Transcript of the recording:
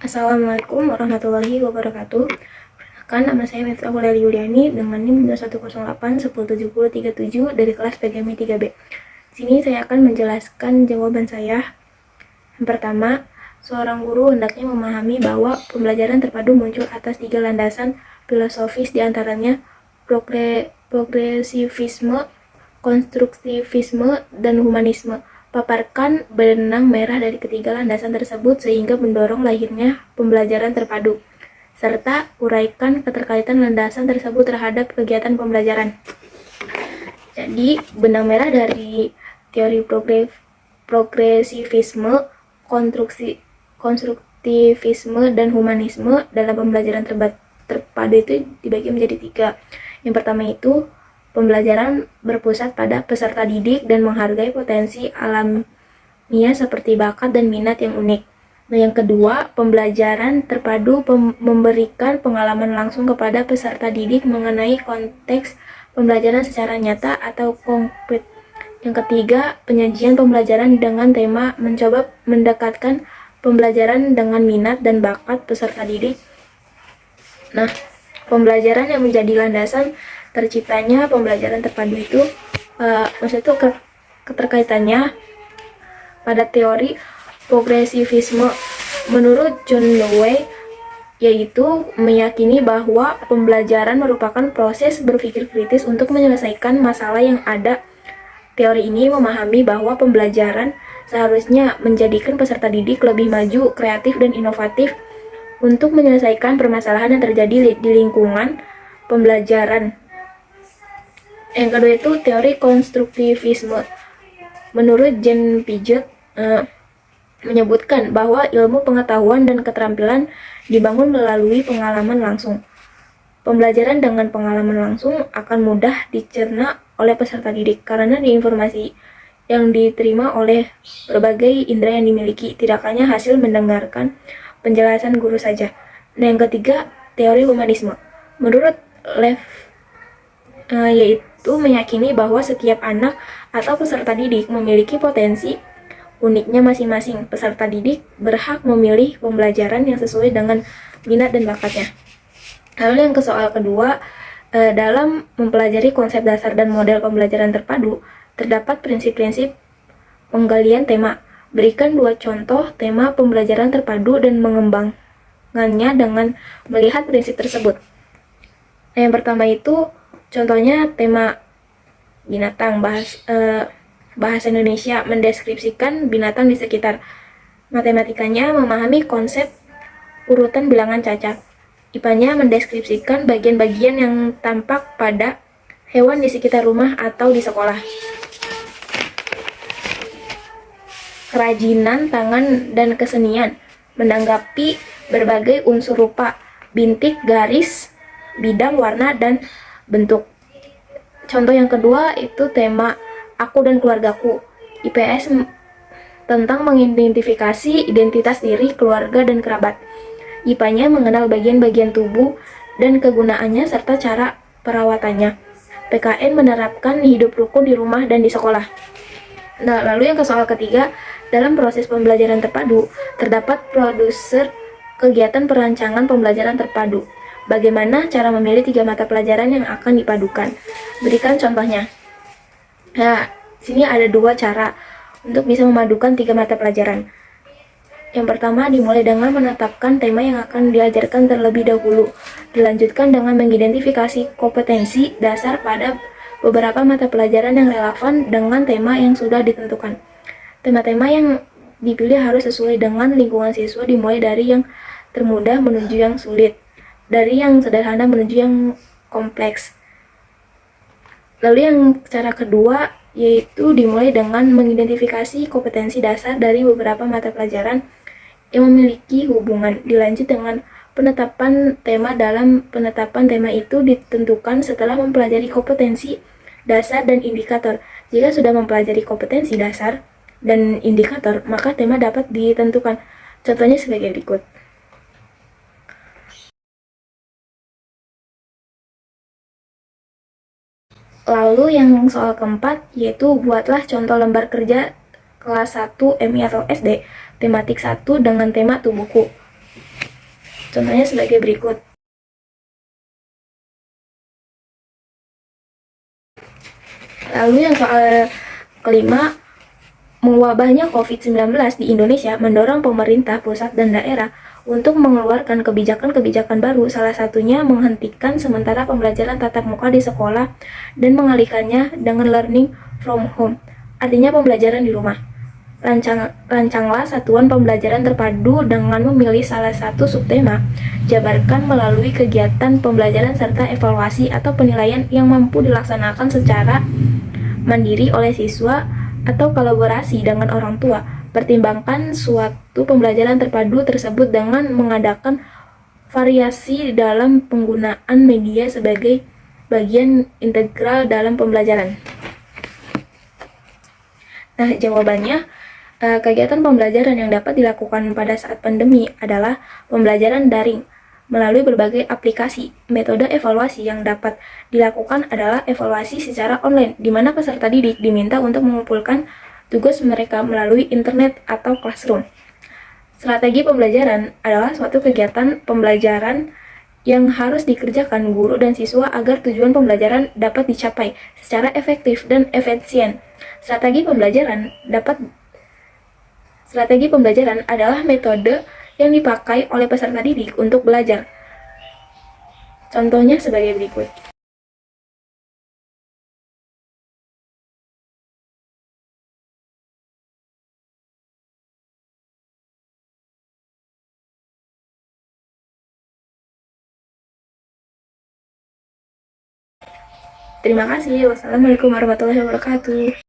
Assalamualaikum warahmatullahi wabarakatuh. Perkenalkan, nama saya Mifta Huliali Yuliani dengan NIM 2108107037 dari kelas PGMI 3B. Di sini saya akan menjelaskan jawaban saya. Yang pertama, seorang guru hendaknya memahami bahwa pembelajaran terpadu muncul atas 3 landasan filosofis, diantaranya progresivisme, konstruktivisme, dan humanisme. Paparkan benang merah dari ketiga landasan tersebut sehingga mendorong lahirnya pembelajaran terpadu, serta uraikan keterkaitan landasan tersebut terhadap kegiatan pembelajaran. Jadi, benang merah dari teori progresivisme, konstruktivisme, dan humanisme dalam pembelajaran terpadu itu dibagi menjadi 3. Yang pertama itu pembelajaran berpusat pada peserta didik dan menghargai potensi alamiah seperti bakat dan minat yang unik. Nah, yang kedua, pembelajaran terpadu memberikan pengalaman langsung kepada peserta didik mengenai konteks pembelajaran secara nyata atau konkret. Yang ketiga, penyajian pembelajaran dengan tema mencoba mendekatkan pembelajaran dengan minat dan bakat peserta didik. Nah, pembelajaran yang menjadi landasan terciptanya pembelajaran terpadu itu maksudnya itu keterkaitannya pada teori progresivisme. Menurut John Dewey, yaitu meyakini bahwa pembelajaran merupakan proses berpikir kritis untuk menyelesaikan masalah yang ada. Teori ini memahami bahwa pembelajaran seharusnya menjadikan peserta didik lebih maju, kreatif, dan inovatif untuk menyelesaikan permasalahan yang terjadi di lingkungan pembelajaran. Yang kedua itu teori konstruktivisme. Menurut Jean Piaget, menyebutkan bahwa ilmu pengetahuan dan keterampilan dibangun melalui pengalaman langsung. Pembelajaran dengan pengalaman langsung akan mudah dicerna oleh peserta didik karena informasi yang diterima oleh berbagai indera yang dimiliki, tidak hanya hasil mendengarkan penjelasan guru saja. Nah, yang ketiga, teori humanisme. Menurut Lev, yaitu meyakini bahwa setiap anak atau peserta didik memiliki potensi uniknya masing-masing. Peserta didik berhak memilih pembelajaran yang sesuai dengan minat dan bakatnya. Lalu yang ke soal kedua, dalam mempelajari konsep dasar dan model pembelajaran terpadu, terdapat prinsip-prinsip penggalian tema. Berikan 2 contoh tema pembelajaran terpadu dan mengembangkannya dengan melihat prinsip tersebut. Nah, yang pertama itu contohnya tema binatang, bahasa Indonesia mendeskripsikan binatang di sekitar. Matematikanya memahami konsep urutan bilangan cacat. IPA-nya mendeskripsikan bagian-bagian yang tampak pada hewan di sekitar rumah atau di sekolah. Kerajinan tangan dan kesenian menanggapi berbagai unsur rupa, bintik, garis, bidang, warna, dan bentuk. Contoh yang kedua itu tema aku dan keluargaku. IPS tentang mengidentifikasi identitas diri, keluarga, dan kerabat. IPA-nya mengenal bagian-bagian tubuh dan kegunaannya serta cara perawatannya. PKN menerapkan hidup rukun di rumah dan di sekolah. Nah, lalu yang ke soal ketiga, dalam proses pembelajaran terpadu, terdapat produser kegiatan perancangan pembelajaran terpadu. Bagaimana cara memilih 3 mata pelajaran yang akan dipadukan? Berikan contohnya. Nah, sini ada 2 cara untuk bisa memadukan 3 mata pelajaran. Yang pertama, dimulai dengan menetapkan tema yang akan diajarkan terlebih dahulu. Dilanjutkan dengan mengidentifikasi kompetensi dasar pada beberapa mata pelajaran yang relevan dengan tema yang sudah ditentukan. Tema-tema yang dipilih harus sesuai dengan lingkungan siswa, dimulai dari yang termudah menuju yang sulit, dari yang sederhana menuju yang kompleks. Lalu yang cara kedua yaitu dimulai dengan mengidentifikasi kompetensi dasar dari beberapa mata pelajaran yang memiliki hubungan. Dilanjut dengan penetapan tema. Dalam penetapan tema itu ditentukan setelah mempelajari kompetensi dasar dan indikator. Jika sudah mempelajari kompetensi dasar dan indikator, maka tema dapat ditentukan. Contohnya sebagai berikut. Lalu yang soal keempat yaitu buatlah contoh lembar kerja kelas 1 MI atau SD tematik 1 dengan tema tubuhku. Contohnya sebagai berikut. Lalu yang soal kelima, mewabahnya COVID-19 di Indonesia mendorong pemerintah pusat dan daerah untuk mengeluarkan kebijakan-kebijakan baru, salah satunya menghentikan sementara pembelajaran tatap muka di sekolah dan mengalihkannya dengan learning from home, artinya pembelajaran di rumah. Rancanglah satuan pembelajaran terpadu dengan memilih salah satu subtema, jabarkan melalui kegiatan pembelajaran serta evaluasi atau penilaian yang mampu dilaksanakan secara mandiri oleh siswa atau kolaborasi dengan orang tua. Pertimbangkan suatu pembelajaran terpadu tersebut dengan mengadakan variasi dalam penggunaan media sebagai bagian integral dalam pembelajaran. Nah, jawabannya, kegiatan pembelajaran yang dapat dilakukan pada saat pandemi adalah pembelajaran daring melalui berbagai aplikasi. Metode evaluasi yang dapat dilakukan adalah evaluasi secara online, di mana peserta didik diminta untuk mengumpulkan tugas mereka melalui internet atau classroom. Strategi pembelajaran adalah suatu kegiatan pembelajaran yang harus dikerjakan guru dan siswa agar tujuan pembelajaran dapat dicapai secara efektif dan efisien. Strategi pembelajaran adalah metode yang dipakai oleh peserta didik untuk belajar. Contohnya sebagai berikut. Terima kasih. Wassalamualaikum warahmatullahi wabarakatuh.